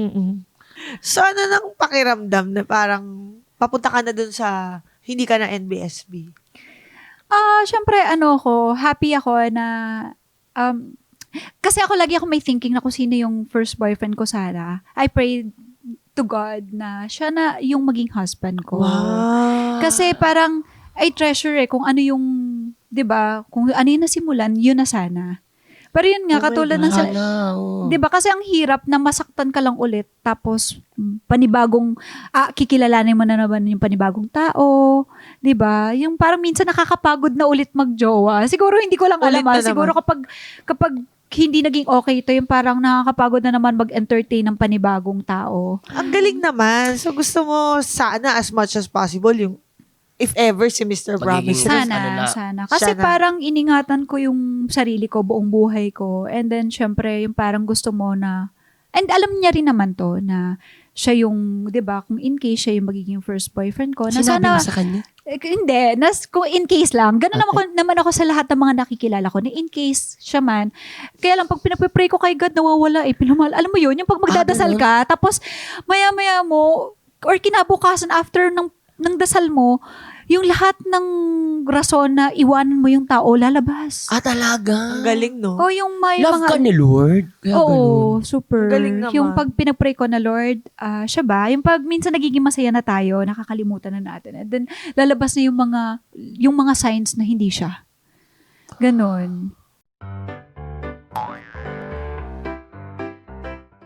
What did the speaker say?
Mm. So, ano nang pakiramdam na parang papunta ka na dun sa hindi ka na NBSB? Syempre, happy ako na, um, kasi lagi ako may thinking na kung sino yung first boyfriend ko sana. I prayed to God na siya na yung maging husband ko. Wow. Kasi parang, I treasure kung ano yung, 'di ba, kung ano yung nasimulan, yun na sana. Pero yun nga, Oh my katulad God. ng, Sana, oo. 'di ba kasi ang hirap na masaktan ka lang ulit, tapos panibagong, kikilalanin mo na naman yung panibagong tao, 'di ba? Yung parang minsan nakakapagod na ulit magjowa. Siguro hindi ko lang Ulit alam, na siguro naman. kapag hindi naging okay ito, yung parang nakakapagod na naman mag-entertain ng panibagong tao. Ang galing naman. So, gusto mo sana as much as possible yung if ever si Mr. Promise. Magiging- ano na, Sana. Kasi siya na. parang iningatan ko yung sarili ko, buong buhay ko. And then, syempre, yung parang gusto mo na, and alam niya rin naman to, na siya yung, 'di ba, kung in case siya yung magiging first boyfriend ko, na Sinabi sana, mo sa kanya? hindi, kung in case lang, ganun naman ako sa lahat ng mga nakikilala ko, na in case siya man, kaya lang pag pinapipray ko kay God, nawawala alam mo yun, yung pag magdadasal ganun? ka, tapos maya-maya mo, or kinabukasan after ng dasal mo, yung lahat ng rason na iwanan mo yung tao, lalabas. Talaga? Ang galing, no? O yung may Love mga... ka ni Lord? Kaya ganun. Oo, super. Ang galing naman. Yung pag pinapray ko na, Lord, siya ba? Yung pag minsan nagiging masaya na tayo, nakakalimutan na natin. And then, lalabas na yung mga signs na hindi siya. Ganon.